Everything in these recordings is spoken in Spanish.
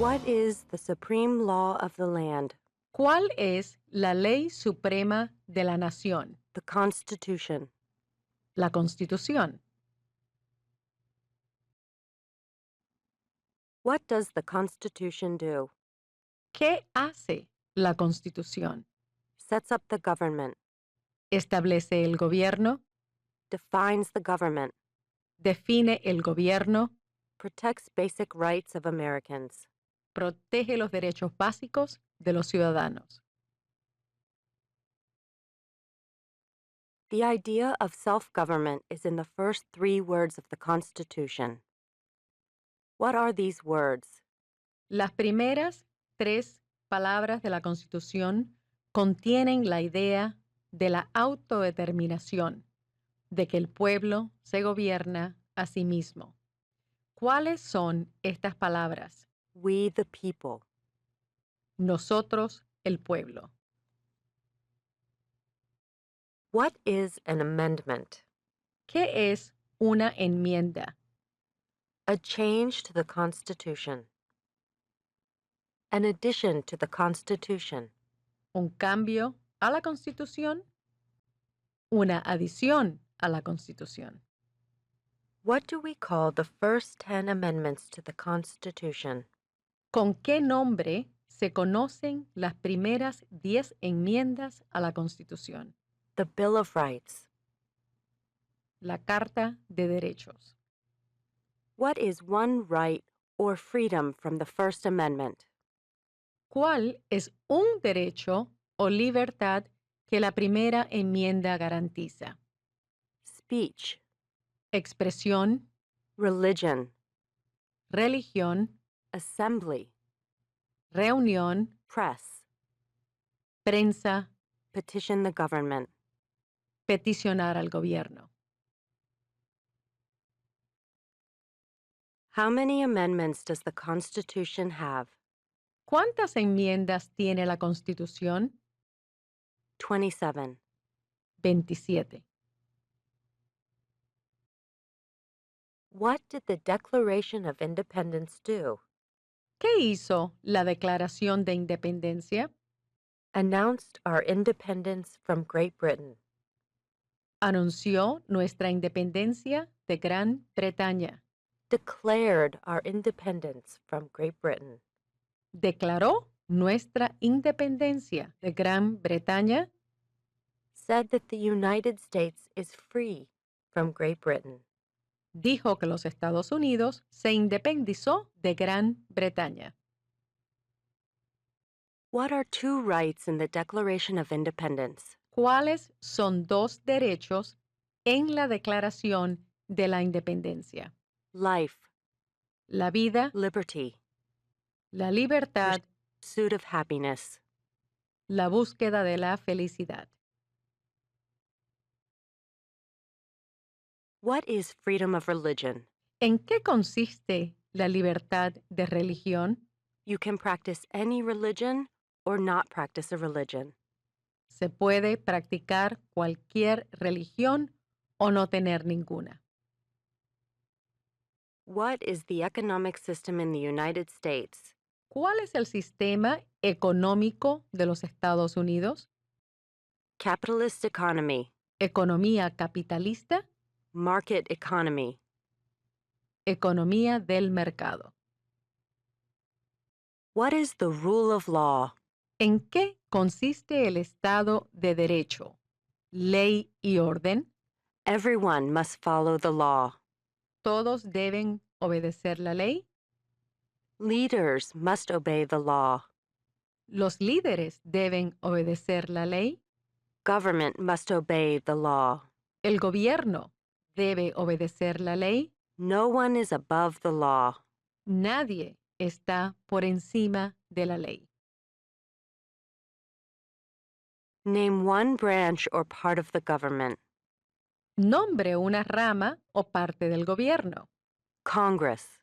What is the supreme law of the land? ¿Cuál es la ley suprema de la nación? The Constitution. La Constitución. What does the Constitution do? ¿Qué hace la Constitución? Sets up the government. Establece el gobierno, Defines the government. define el gobierno, Protects basic rights of Americans. protege los derechos básicos de los ciudadanos. The idea of self-government is in the first 3 words of the Constitution. What are these words? Las primeras 3 palabras de la Constitución contienen la idea de la autodeterminación, de que el pueblo se gobierna a sí mismo. ¿Cuáles son estas palabras? We the people. Nosotros, el pueblo. What is an amendment? ¿Qué es una enmienda? A change to the Constitution. An addition to the Constitution. ¿Un cambio a la Constitución? Una adición a la Constitución. What do we call the first 10 amendments to the Constitution? ¿Con qué nombre se conocen las primeras 10 enmiendas a la Constitución? The Bill of Rights. La Carta de Derechos. What is one right or freedom from the First Amendment? ¿Cuál es un derecho o libertad que la primera enmienda garantiza? Speech. Expresión, Religion. religión, Assembly. reunión, Press. prensa, Petition the government. peticionar al gobierno. How many amendments does the Constitution have? ¿Cuántas enmiendas tiene la Constitución? 27. 27. What did the Declaration of Independence do? ¿Qué hizo la Declaración de Independencia? Announced our independence from Great Britain. Anunció nuestra independencia de Gran Bretaña. Declared our independence from Great Britain. Declaró nuestra independencia de Gran Bretaña. Said that the United States is free from Great Britain. Dijo que los Estados Unidos se independizó de Gran Bretaña. What are 2 rights in the Declaration of Independence? ¿Cuáles son 2 derechos en la Declaración de la Independencia? Life. La vida, Liberty. la libertad, Pursuit of happiness. la búsqueda de la felicidad. What is freedom of religion? ¿En qué consiste la libertad de religión? You can practice any religion or not practice a religion. Se puede practicar cualquier religión o no tener ninguna. What is the economic system in the United States? ¿Cuál es el sistema económico de los Estados Unidos? Capitalist economy. Economía capitalista, Market economy. economía del mercado. What is the rule of law? ¿En qué consiste el Estado de Derecho? ¿Ley y orden? Everyone must follow the law. ¿Todos deben obedecer la ley? Leaders must obey the law. ¿Los líderes deben obedecer la ley? Government must obey the law. ¿El gobierno debe obedecer la ley? No one is above the law. Nadie está por encima de la ley. Name one branch or part of the government. Nombre una rama o parte del gobierno. Congress.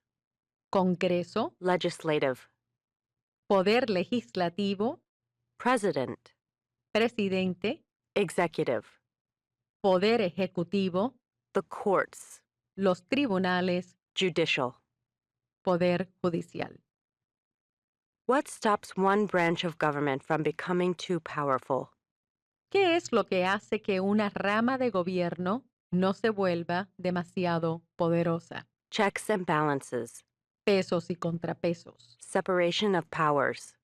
Congreso, Legislative. poder legislativo, President. presidente, Executive. poder ejecutivo, The courts. los tribunales, Judicial. poder judicial. What stops one branch of government from becoming too powerful? ¿Qué es lo que hace que una rama de gobierno no se vuelva demasiado poderosa? Checks and balances, Pesos y contrapesos, separation of powers.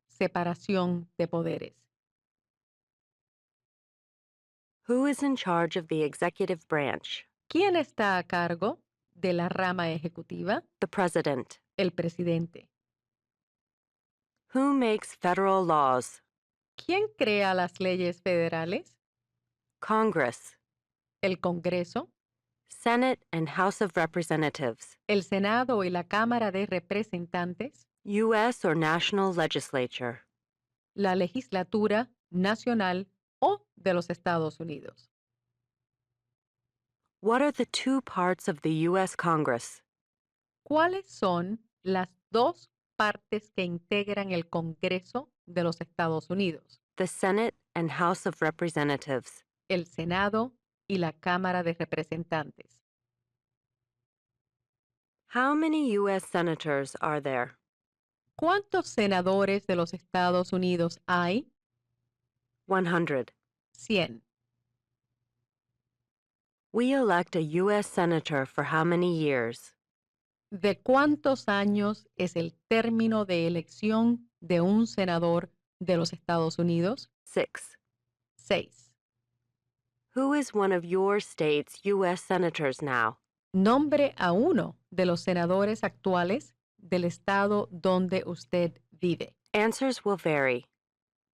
separación de poderes. Who is in charge of the executive branch? ¿Quién está a cargo de la rama ejecutiva? The president. El presidente. Who makes federal laws? ¿Quién crea las leyes federales? Congress. El Congreso, Senate and House of Representatives. el Senado y la Cámara de Representantes, U.S. or national legislature. la legislatura nacional o de los Estados Unidos. What are the two parts of the U.S. Congress? ¿Cuáles son las dos partes que integran el Congreso de los Estados Unidos? The Senate and House of Representatives. El Senado y la Cámara de Representantes. How many U.S. senators are there? ¿Cuántos senadores de los Estados Unidos hay? 100. 100. We elect a U.S. senator for how many years? ¿De cuántos años es el término de elección de un senador de los Estados Unidos? 6. 6. Who is one of your state's U.S. senators now? Nombre a uno de los senadores actuales del estado donde usted vive. Answers will vary.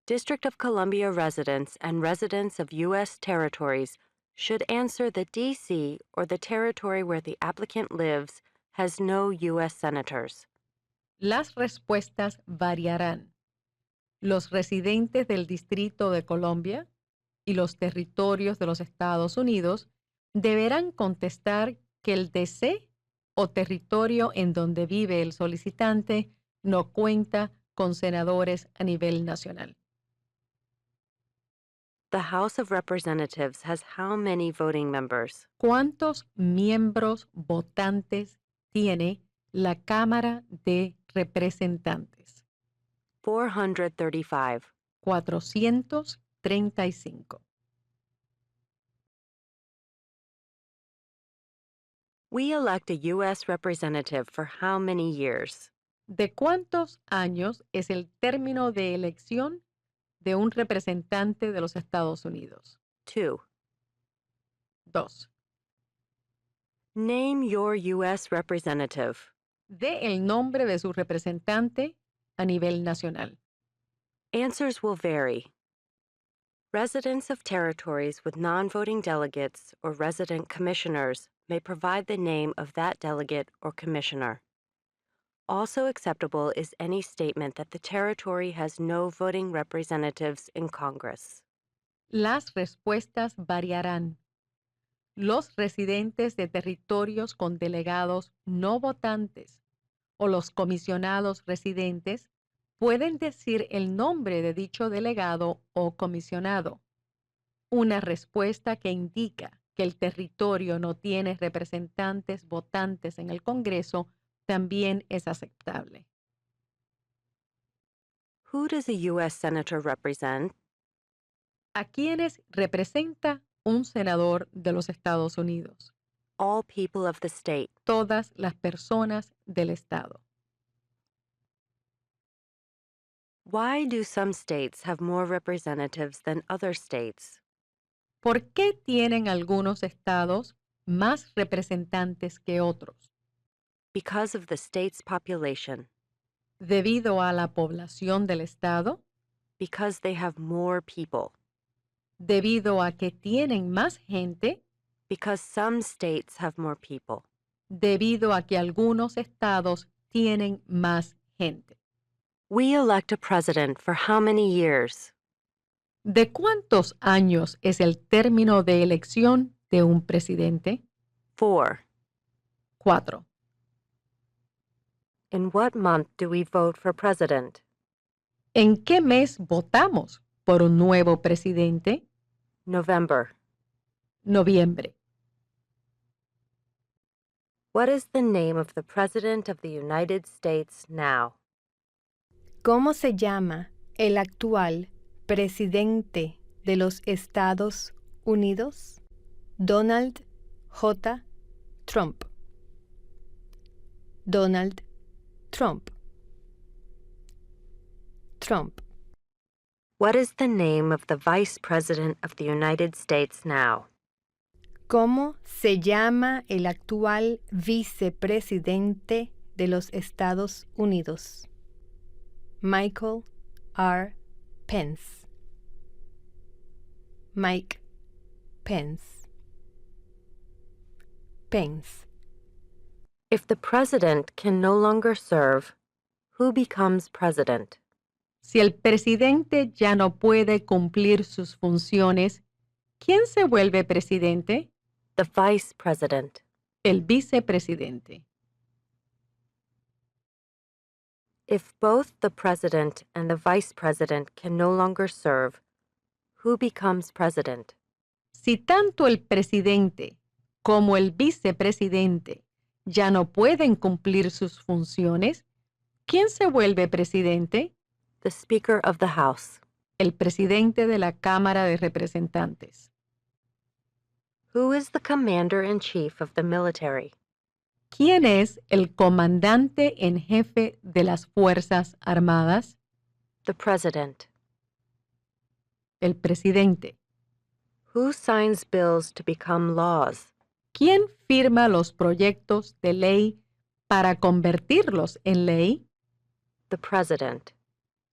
District of Columbia residents and residents of U.S. territories should answer that D.C. or the territory where the applicant lives has no U.S. senators. Las respuestas variarán. Los residentes del Distrito de Columbia y los territorios de los Estados Unidos deberán contestar que el DC o territorio en donde vive el solicitante no cuenta con senadores a nivel nacional. The House of Representatives has how many voting members? ¿Cuántos miembros votantes tiene la Cámara de Representantes? 435. 435. We elect a U.S. representative for how many years? ¿De cuántos años es el término de elección de un representante de los Estados Unidos? 2. 2. Name your U.S. representative. Dé el nombre de su representante a nivel nacional. Answers will vary. Residents of territories with non-voting delegates or resident commissioners may provide the name of that delegate or commissioner. Also acceptable is any statement that the territory has no voting representatives in Congress. Las respuestas variarán. Los residentes de territorios con delegados no votantes o los comisionados residentes pueden decir el nombre de dicho delegado o comisionado. Una respuesta que indica que el territorio no tiene representantes votantes en el Congreso también es aceptable. Who does a U.S. senator represent? ¿A quiénes representa un senador de los Estados Unidos? All people of the state. Todas las personas del estado. Why do some states have more representatives than other states? ¿Por qué tienen algunos estados más representantes que otros? Because of the state's population. Debido a la población del estado, Because they have more people. debido a que tienen más gente, Because some states have more people. debido a que algunos estados tienen más gente. We elect a president for how many years? ¿De cuántos años es el término de elección de un presidente? 4. 4. In what month do we vote for president? ¿En qué mes votamos por un nuevo presidente? November. Noviembre. What is the name of the President of the United States now? ¿Cómo se llama el actual presidente de los Estados Unidos? Donald J. Trump. Donald Trump. Trump. What is the name of the Vice President of the United States now? ¿Cómo se llama el actual vicepresidente de los Estados Unidos? Michael R. Pence. Mike Pence. Pence. If the president can no longer serve, who becomes president? Si el presidente ya no puede cumplir sus funciones, ¿quién se vuelve presidente? The vice president. El vicepresidente. If both the president and the vice president can no longer serve, who becomes president? Si tanto el presidente como el vicepresidente ya no pueden cumplir sus funciones, ¿quién se vuelve presidente? The Speaker of the House. El presidente de la Cámara de Representantes. Who is the commander-in-chief of the military? ¿Quién es el comandante en jefe de las Fuerzas Armadas? The president. El presidente. Who signs bills to become laws? ¿Quién firma los proyectos de ley para convertirlos en ley? The president.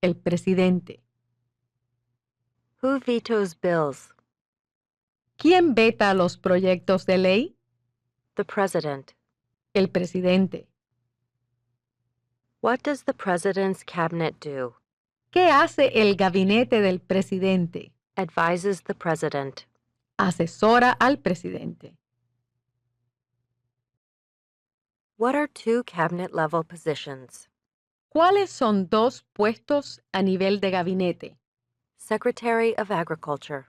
El presidente. Who vetoes bills? ¿Quién veta los proyectos de ley? The president. El presidente. What does the president's cabinet do? ¿Qué hace el gabinete del presidente? Advises the president. Asesora al presidente. What are two cabinet-level positions? ¿Cuáles son dos puestos a nivel de gabinete? Secretary of Agriculture.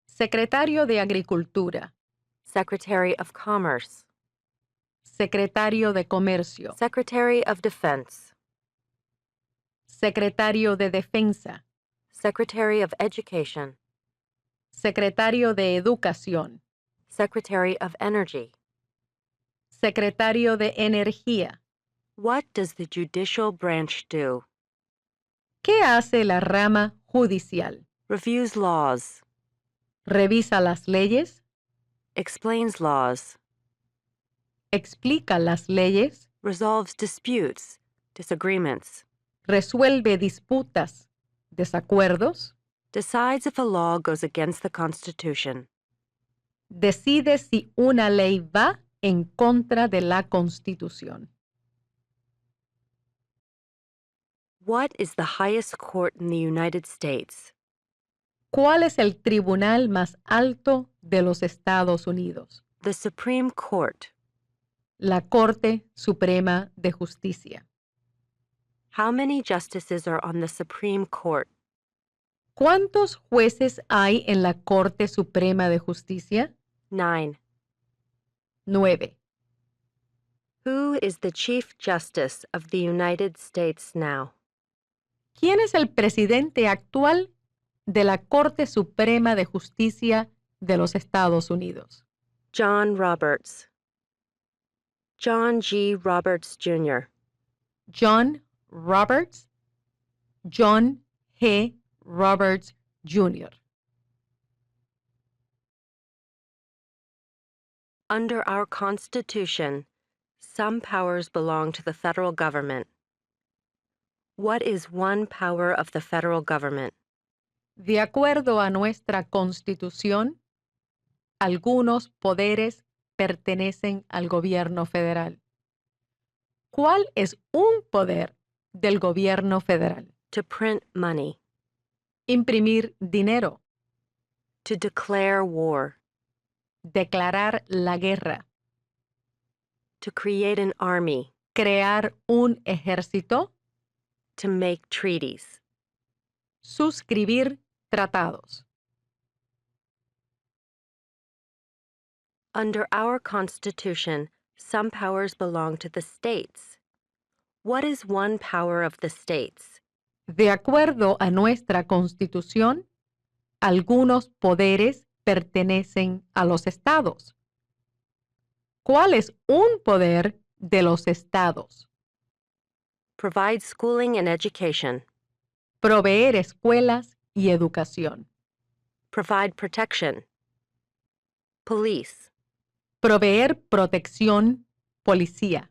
Secretario de Agricultura. Secretary of Commerce. Secretario de Comercio. Secretary of Defense. Secretario de Defensa. Secretary of Education. Secretario de Educación. Secretary of Energy. Secretario de Energía. What does the judicial branch do? ¿Qué hace la rama judicial? Reviews laws. Revisa las leyes. Explains laws. Explica las leyes. Resolves disputes, disagreements. Resuelve disputas, desacuerdos. Decides if a law goes against the Constitution. Decide si una ley va en contra de la Constitución. What is the highest court in the United States? ¿Cuál es el tribunal más alto de los Estados Unidos? The Supreme Court. La Corte Suprema de Justicia. How many justices are on the Supreme Court? ¿Cuántos jueces hay en la Corte Suprema de Justicia? 9. 9. Who is the Chief Justice of the United States now? ¿Quién es el presidente actual de la Corte Suprema de Justicia de los Estados Unidos? John Roberts. John G. Roberts, Jr. John Roberts. John G. Roberts, Jr. Under our Constitution, some powers belong to the federal government. What is one power of the federal government? De acuerdo a nuestra Constitución, algunos poderes pertenecen al gobierno federal. ¿Cuál es un poder del gobierno federal? To print money. Imprimir dinero. To declare war. Declarar la guerra. To create an army. Crear un ejército. To make treaties. Suscribir tratados. Under our Constitution, some powers belong to the states. What is one power of the states? De acuerdo a nuestra Constitución, algunos poderes pertenecen a los estados. ¿Cuál es un poder de los estados? Provide schooling and education. Proveer escuelas y educación. Provide protection. Police. Proveer protección, policía.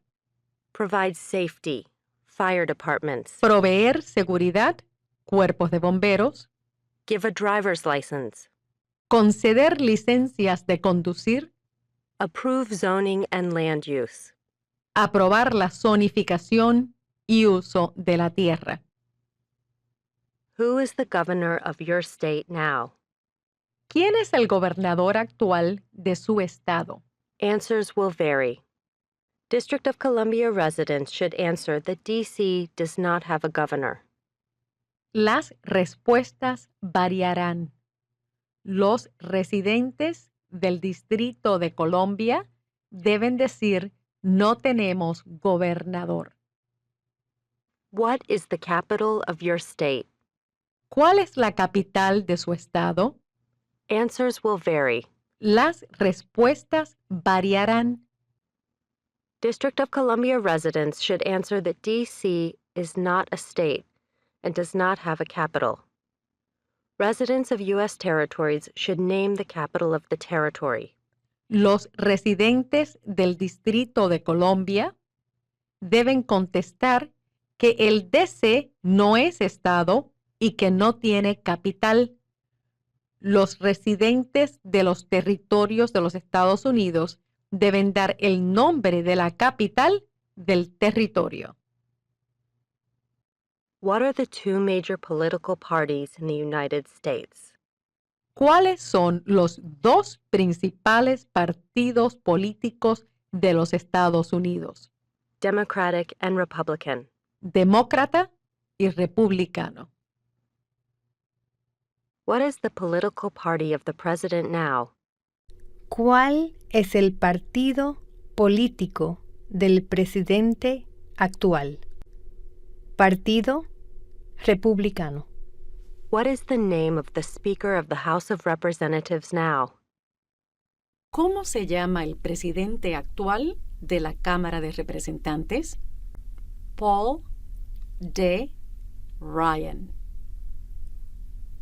Provide safety. Fire departments. Proveer seguridad, cuerpos de bomberos. Give a driver's license. Conceder licencias de conducir. Approve zoning and land use. Aprobar la zonificación y uso de la tierra. Who is the governor of your state now? ¿Quién es el gobernador actual de su estado? Answers will vary. District of Columbia residents should answer that D.C. does not have a governor. Las respuestas variarán. Los residentes del Distrito de Columbia deben decir no tenemos gobernador. What is the capital of your state? ¿Cuál es la capital de su estado? Answers will vary. Las respuestas variarán. District of Columbia residents should answer that D.C. is not a state and does not have a capital. Residents of U.S. territories should name the capital of the territory. Los residentes del Distrito de Columbia deben contestar que el DC no es estado y que no tiene capital. Los residentes de los territorios de los Estados Unidos deben dar el nombre de la capital del territorio. What are the two major political parties in the United States? ¿Cuáles son los dos principales partidos políticos de los Estados Unidos? Democratic and Republican. Demócrata y republicano. What is the political party of the president now? ¿Cuál es el partido político del presidente actual? Partido Republicano. What is the name of the Speaker of the House of Representatives now? ¿Cómo se llama el presidente actual de la Cámara de Representantes? Paul D. Ryan.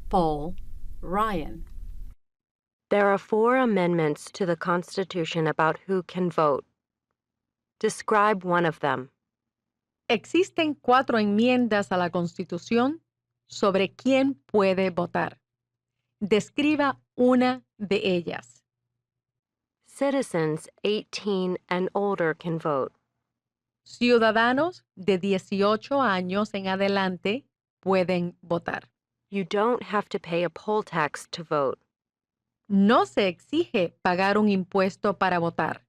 Paul Ryan. There are 4 amendments to the Constitution about who can vote. Describe one of them. Existen 4 enmiendas a la Constitución sobre quién puede votar. Describa una de ellas. Citizens 18 and older can vote. Ciudadanos de 18 años en adelante pueden votar. You don't have to pay a poll tax to vote. No se exige pagar un impuesto para votar.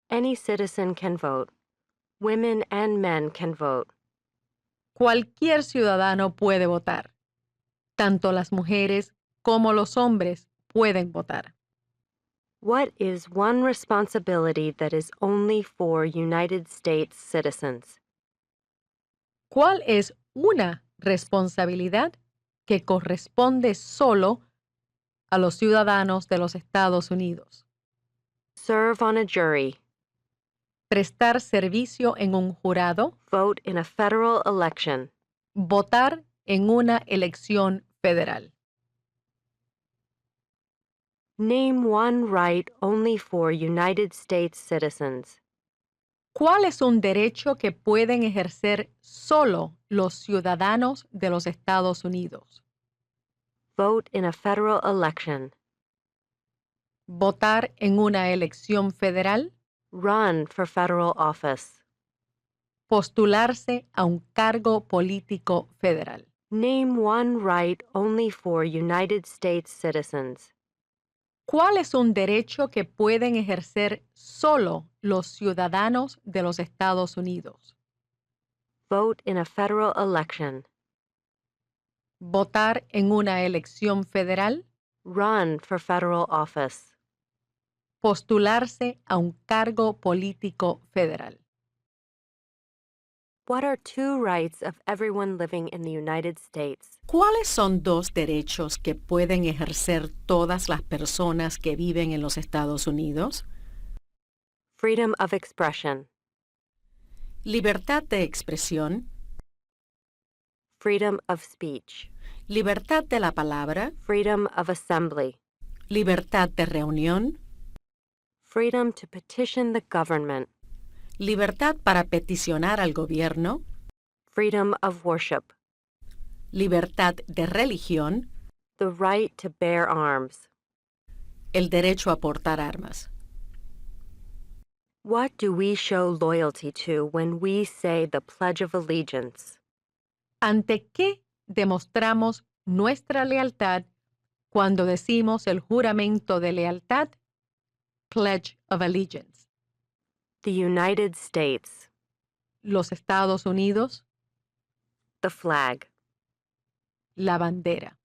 Any citizen can vote. Women and men can vote. Cualquier ciudadano puede votar. Tanto las mujeres como los hombres pueden votar. What is one responsibility that is only for United States citizens? ¿Cuál es una responsabilidad que corresponde solo a los ciudadanos de los Estados Unidos? Serve on a jury. Prestar servicio en un jurado. Vote in a federal election. Votar en una elección federal. Name one right only for United States citizens. ¿Cuál es un derecho que pueden ejercer solo los ciudadanos de los Estados Unidos? Vote in a federal election. Votar en una elección federal. Run for federal office. Postularse a un cargo político federal. Name one right only for United States citizens. ¿Cuál es un derecho que pueden ejercer solo los ciudadanos de los Estados Unidos? Vote in a federal election. Votar en una elección federal. Run for federal office. Postularse a un cargo político federal. What are two rights of everyone living in the United States? ¿Cuáles son dos derechos que pueden ejercer todas las personas que viven en los Estados Unidos? Freedom of expression, Libertad de expresión, freedom of speech, libertad de la palabra, freedom of assembly, libertad de reunión, freedom to petition the government, libertad para peticionar al gobierno, freedom of worship, libertad de religión, the right to bear arms. el derecho a portar armas. What do we show loyalty to when we say the Pledge of Allegiance? ¿Ante qué demostramos nuestra lealtad cuando decimos el juramento de lealtad? Pledge of Allegiance. The United States, Los Estados Unidos, the flag. la bandera.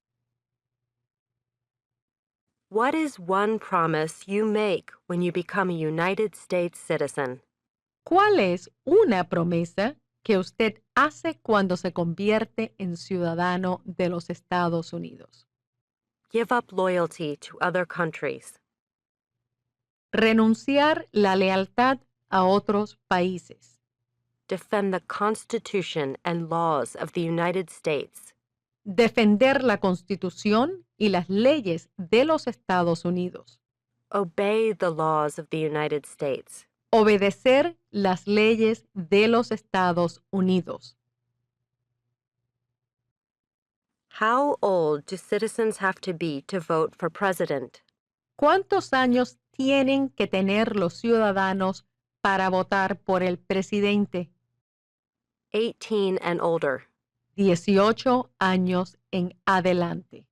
What is one promise you make when you become a United States citizen? ¿Cuál es una promesa que usted hace cuando se convierte en ciudadano de los Estados Unidos? Give up loyalty to other countries. Renunciar la lealtad a otros países. Defend the Constitution and laws of the United States. Defender la Constitución y las leyes de los Estados Unidos. Obey the laws of the United States. Obedecer las leyes de los Estados Unidos. How old do citizens have to be to vote for president? ¿Cuántos años tienen que tener los ciudadanos para votar por el presidente? 18 and older. 18 años en adelante.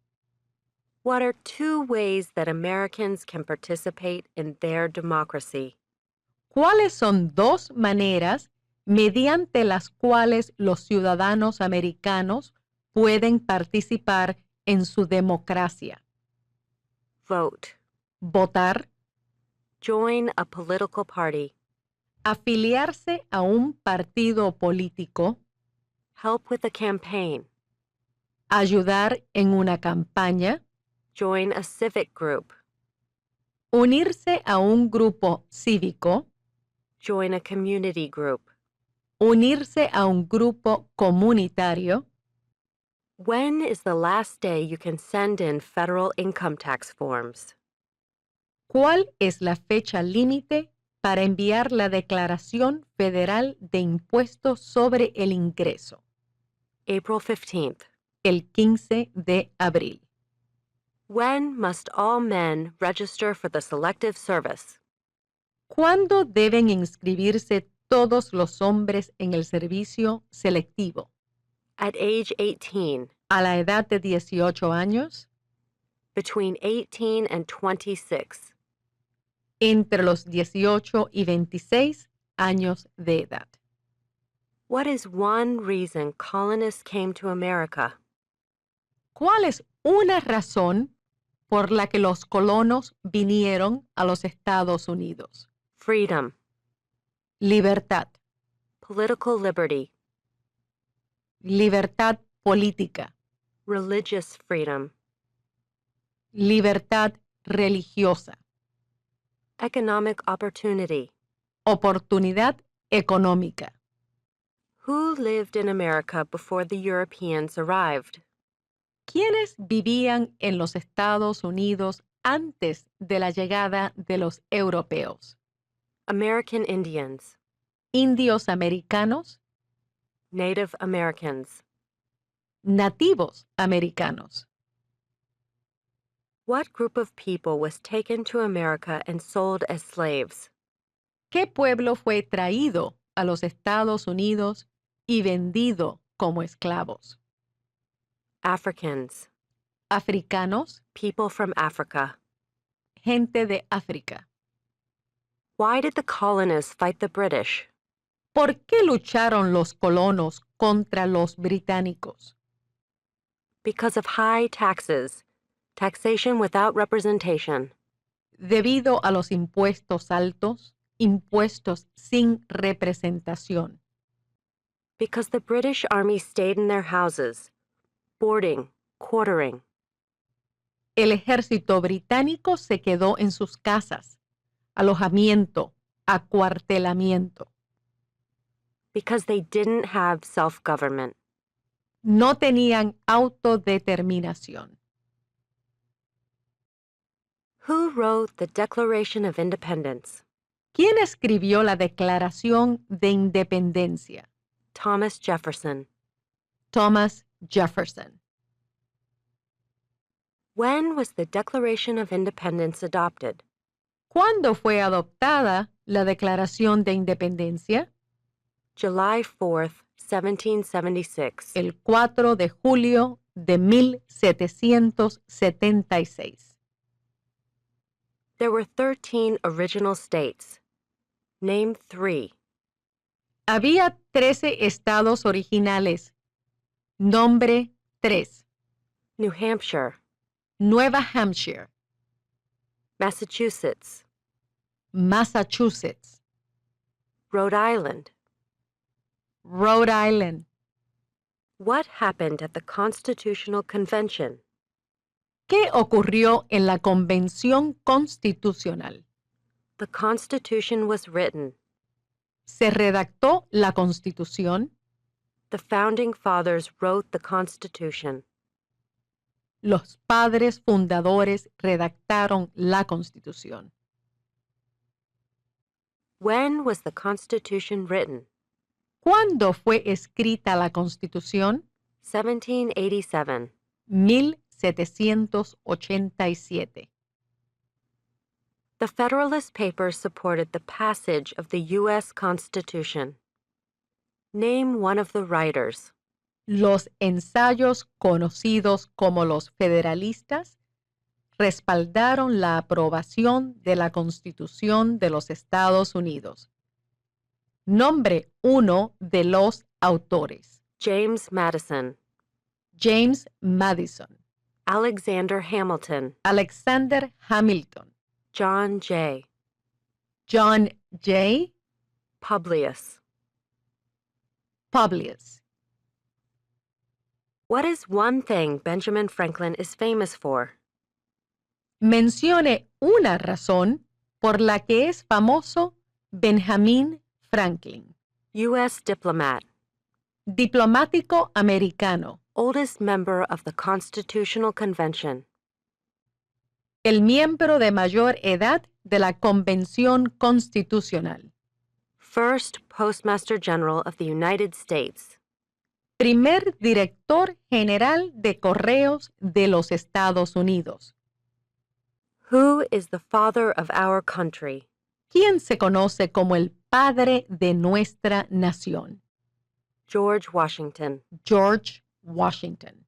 What are two ways that Americans can participate in their democracy? ¿Cuáles son dos maneras mediante las cuales los ciudadanos americanos pueden participar en su democracia? Vote. Votar, Join a political party. afiliarse a un partido político, Help with a campaign. ayudar en una campaña, Join a civic group. unirse a un grupo cívico, Join a community group. unirse a un grupo comunitario. When is the last day you can send in federal income tax forms? ¿Cuál es la fecha límite para enviar la Declaración Federal de Impuestos sobre el Ingreso? April 15th. El 15 de abril. When must all men register for the Selective Service? ¿Cuándo deben inscribirse todos los hombres en el servicio selectivo? At age 18. ¿A la edad de 18 años? Between 18 and 26. Entre los 18 y 26 años de edad. What is one reason colonists came to America? ¿Cuál es una razón por la que los colonos vinieron a los Estados Unidos? Freedom. Libertad. Political liberty. Libertad política. Religious freedom. Libertad religiosa. Economic opportunity. Oportunidad económica. Who lived in America before the Europeans arrived? ¿Quiénes vivían en los Estados Unidos antes de la llegada de los europeos? American Indians. Indios americanos, Native Americans. nativos americanos. What group of people was taken to America and sold as slaves? ¿Qué pueblo fue traído a los Estados Unidos y vendido como esclavos? Africans. Africanos, People from Africa. gente de África. Why did the colonists fight the British? ¿Por qué lucharon los colonos contra los británicos? Because of high taxes. Taxation without representation. Debido a los impuestos altos, impuestos sin representación. Because the British Army stayed in their houses, boarding, quartering. El ejército británico se quedó en sus casas, alojamiento, acuartelamiento. Because they didn't have self-government. No tenían autodeterminación. Who wrote the Declaration of Independence? ¿Quién escribió la Declaración de Independencia? Thomas Jefferson. Thomas Jefferson. When was the Declaration of Independence adopted? ¿Cuándo fue adoptada la Declaración de Independencia? July 4th, 1776. El 4 de julio de 1776. There were 13 original states. Name 3. Había 13 estados originales. Nombre 3. New Hampshire, Nueva Hampshire, Massachusetts, Massachusetts, Rhode Island. Rhode Island. What happened at the Constitutional Convention? ¿Qué ocurrió en la Convención Constitucional? The Constitution was written. ¿Se redactó la Constitución? The Founding Fathers wrote the Constitution. Los padres fundadores redactaron la Constitución. When was the Constitution written? ¿Cuándo fue escrita la Constitución? 1787. 1787. The Federalist Papers supported the passage of the U.S. Constitution. Name one of the writers. Los ensayos conocidos como los federalistas respaldaron la aprobación de la Constitución de los Estados Unidos. Nombre 1 de los autores. James Madison, James Madison, Alexander Hamilton, Alexander Hamilton, John Jay, John Jay, Publius. Publius. What is one thing Benjamin Franklin is famous for? Mencione una razón por la que es famoso Benjamin Franklin. U.S. diplomat, Diplomático americano. oldest member of the Constitutional Convention. El miembro de mayor edad de la Convención Constitucional. First Postmaster General of the United States. Primer director general de correos de los Estados Unidos. Who is the father of our country? ¿Quién se conoce como el padre de nuestra nación? George Washington. George Washington.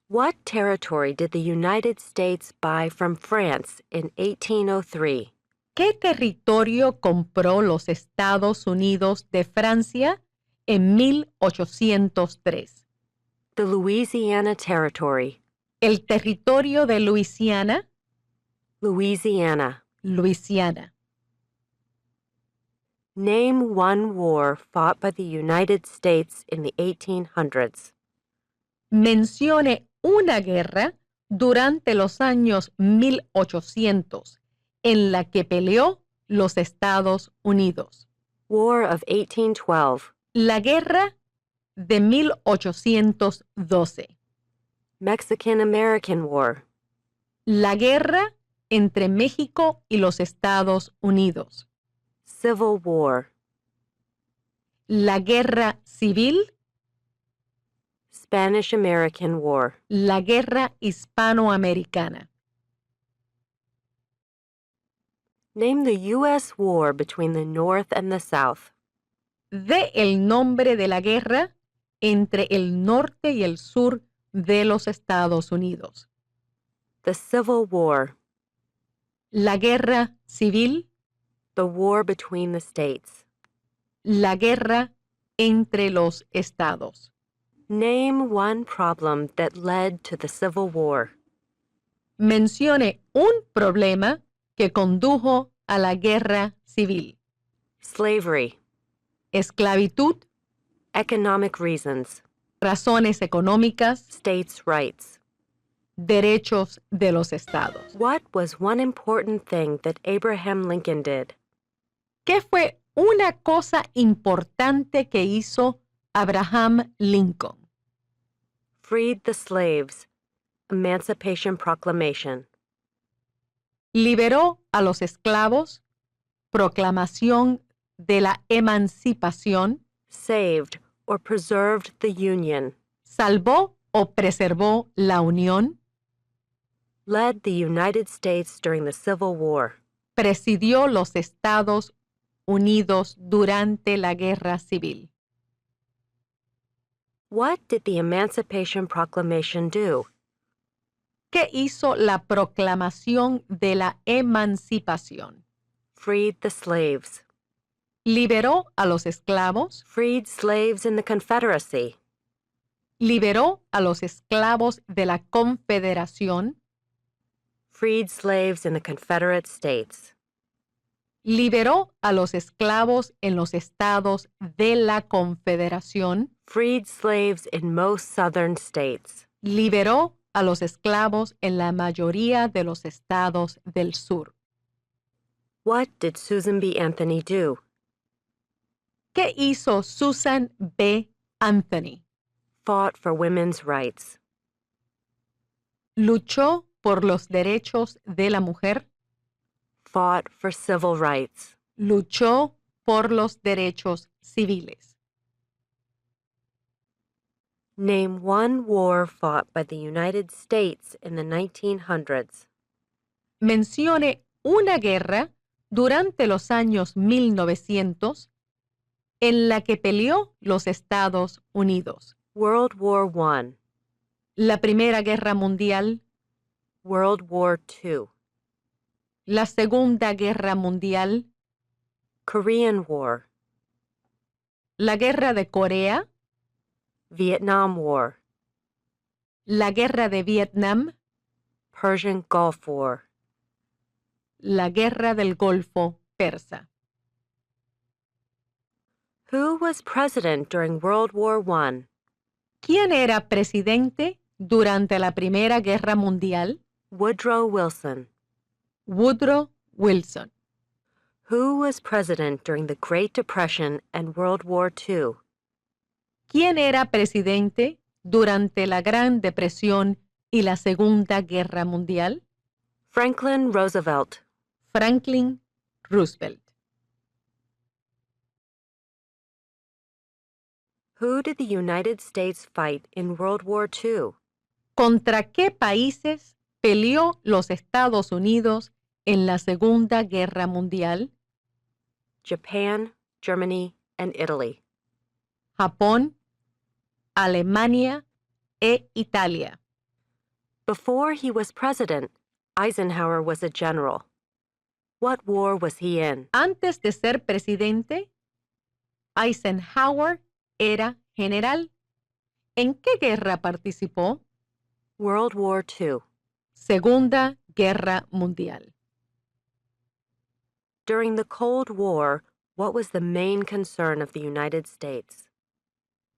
What territory did the United States buy from France in 1803? ¿Qué territorio compró los Estados Unidos de Francia en 1803? The Louisiana Territory. El territorio de Luisiana. Louisiana. Luisiana. Name one war fought by the United States in the 1800s. Mencione una guerra durante los años 1800 en la que peleó los Estados Unidos. War of 1812. La guerra de 1812. Mexican-American War. La guerra entre México y los Estados Unidos. Civil War. La guerra civil. Spanish-American War. La guerra hispanoamericana. Name the U.S. war between the North and the South. De el nombre de la guerra entre el norte y el sur de los Estados Unidos. The Civil War. La guerra civil. The war between the states. La guerra entre los estados. Name one problem that led to the Civil War. Mencione un problema que condujo a la guerra civil. Slavery. esclavitud, economic reasons, razones económicas, states' rights. derechos de los estados. What was one important thing that Abraham Lincoln did? ¿Qué fue una cosa importante que hizo Abraham Lincoln? Freed the slaves. Emancipation Proclamation. Liberó a los esclavos, proclamación de la emancipación, Saved or preserved the Union. salvó o preservó la unión, Led the United States during the Civil War. presidió los Estados Unidos durante la Guerra Civil. What did the Emancipation Proclamation do? ¿Qué hizo la proclamación de la emancipación? Freed the slaves. Liberó a los esclavos, Freed slaves in the Confederacy. liberó a los esclavos de la Confederación, Freed slaves in the Confederate States. liberó a los esclavos en los estados de la Confederación, Freed slaves in most southern states. liberó a los esclavos en la mayoría de los estados del sur. What did Susan B. Anthony do? ¿Qué hizo Susan B. Anthony? Fought for women's rights. Luchó por los derechos de la mujer, Fought for civil rights. luchó por los derechos civiles. Name one war fought by the United States in the 1900s. Mencione una guerra durante los años 1900 en la que peleó los Estados Unidos. World War I. La Primera Guerra Mundial, World War II. la Segunda Guerra Mundial, Korean War. la Guerra de Corea, Vietnam War. la Guerra de Vietnam, Persian Gulf War. la Guerra del Golfo Persa. Who was president during World War I? ¿Quién era presidente durante la Primera Guerra Mundial? Woodrow Wilson. Woodrow Wilson. Who was president during the Great Depression and World War II? ¿Quién era presidente durante la Gran Depresión y la Segunda Guerra Mundial? Franklin Roosevelt. Franklin Roosevelt. Who did the United States fight in World War II? ¿Contra qué países peleó los Estados Unidos en la Segunda Guerra Mundial? Japan, Germany, and Italy. Japón, Alemania e Italia. Before he was president, Eisenhower was a general. What war was he in? Antes de ser presidente, Eisenhower era general. ¿En qué guerra participó? World War II. Segunda Guerra Mundial. During the Cold War, what was the main concern of the United States?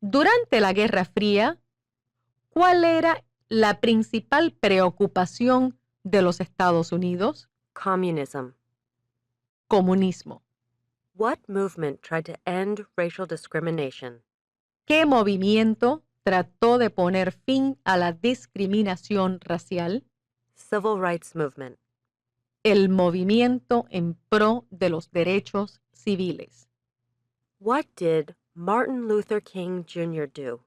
Durante la Guerra Fría, ¿cuál era la principal preocupación de los Estados Unidos? Communism. Comunismo. What movement tried to end racial discrimination? ¿Qué movimiento trató de poner fin a la discriminación racial? Civil Rights Movement. El movimiento en pro de los derechos civiles. What did Martin Luther King Jr. do?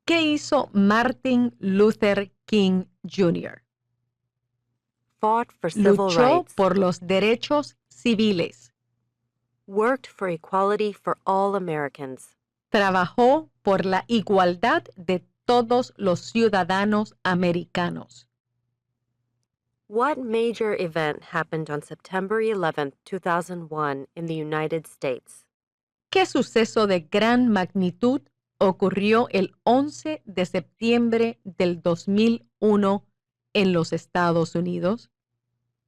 ¿Qué hizo Martin Luther King Jr.? Fought for civil Luchó rights. por los derechos civiles. Worked for equality for all Americans. Trabajó por la igualdad de todos los ciudadanos americanos. What major event happened on September 11, 2001 in the United States? ¿Qué suceso de gran magnitud ocurrió el 11 de septiembre del 2001 en los Estados Unidos?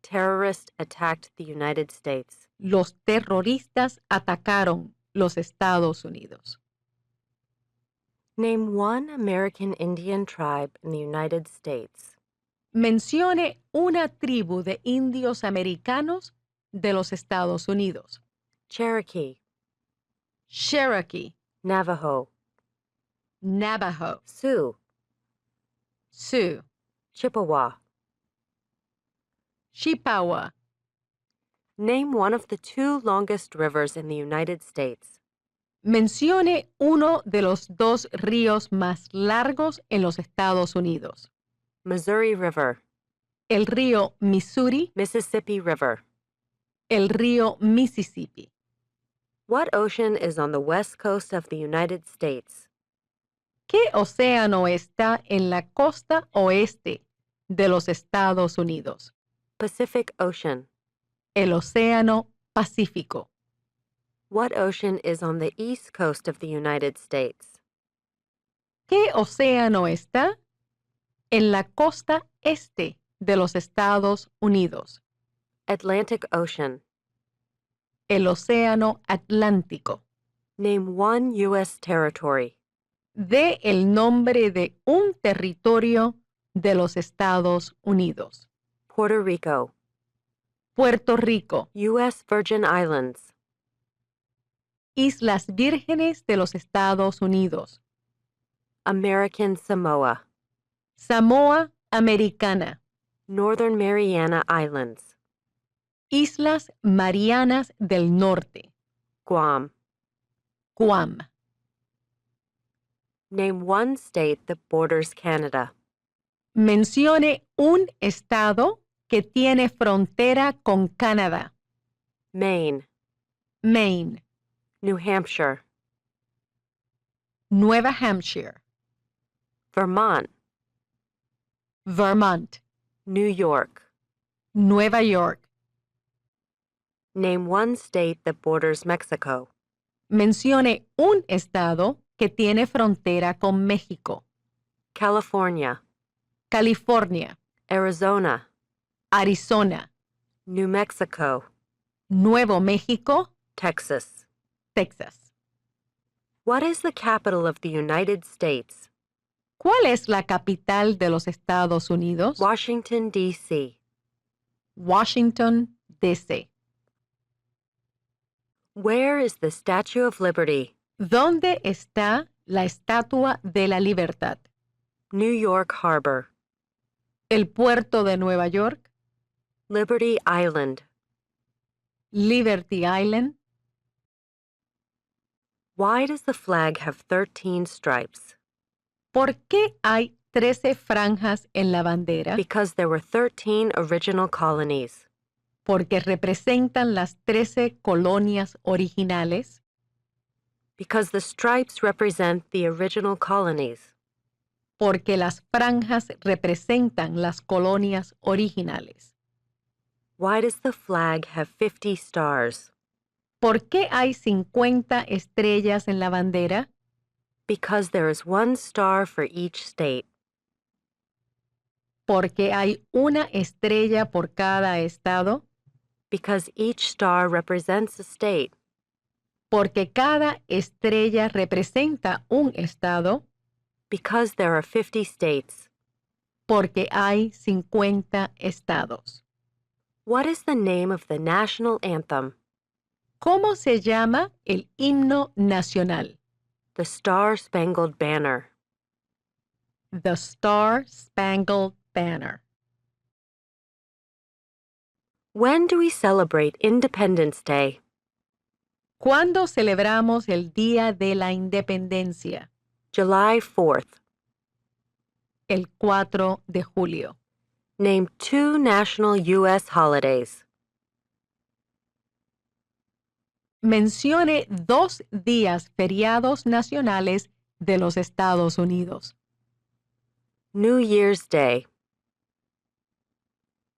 Terrorists attacked the United States. Los terroristas atacaron los Estados Unidos. Name one American Indian tribe in the United States. Mencione una tribu de indios americanos de los Estados Unidos. Cherokee, Cherokee, Navajo, Navajo, Sioux, Sioux, Chippewa. Chippewa. Name one of the two longest rivers in the United States. Mencione uno de los dos ríos más largos en los Estados Unidos. Missouri River, El río Missouri, Mississippi River. el río Mississippi. What ocean is on the west coast of the United States? ¿Qué océano está en la costa oeste de los Estados Unidos? Pacific Ocean. El océano Pacífico. What ocean is on the east coast of the United States? ¿Qué océano está en la costa este de los Estados Unidos? Atlantic Ocean. El océano Atlántico. Name one U.S. territory. Dé el nombre de un territorio de los Estados Unidos. Puerto Rico, Puerto Rico, U.S. Virgin Islands, Islas Vírgenes de los Estados Unidos. American Samoa, Samoa Americana. Northern Mariana Islands, Islas Marianas del Norte. Guam. Guam. Name one state that borders Canada. Mencione un estado que tiene frontera con Canadá. Maine, Maine, New Hampshire, Nueva Hampshire, Vermont, Vermont, New York. Nueva York. Name one state that borders Mexico. Mencione un estado que tiene frontera con México. California, California, Arizona, Arizona, New Mexico, Nuevo México, Texas. Texas. What is the capital of the United States? ¿Cuál es la capital de los Estados Unidos? Washington, D.C. Washington, D.C. Where is the Statue of Liberty? ¿Dónde está la Estatua de la Libertad? New York Harbor, El puerto de Nueva York, Liberty Island. Liberty Island. Why does the flag have 13 stripes? ¿Por qué hay 13 franjas en la bandera? Because there were 13 original colonies. Porque representan las 13 colonias originales. Because the stripes represent the original colonies. Porque las franjas representan las colonias originales. Why does the flag have 50 stars? ¿Por qué hay 50 estrellas en la bandera? Because there is one star for each state. Porque hay una estrella por cada estado. Because each star represents a state. Porque cada estrella representa un estado. Because there are 50 states. Porque hay 50 estados. What is the name of the national anthem? ¿Cómo se llama el himno nacional? The Star-Spangled Banner. The Star-Spangled Banner. When do we celebrate Independence Day? ¿Cuándo celebramos el Día de la Independencia? July 4th. El 4 de julio. Name two national U.S. holidays. Mencione 2 días feriados nacionales de los Estados Unidos. New Year's Day.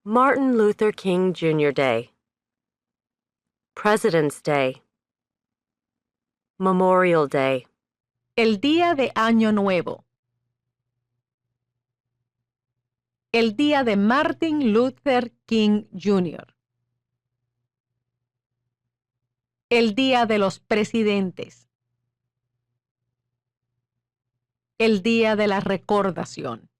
Martin Luther King Jr. Day. President's Day. Memorial Day. El Día de Año Nuevo. El Día de Martin Luther King Jr. El Día de los Presidentes. El Día de la Recordación.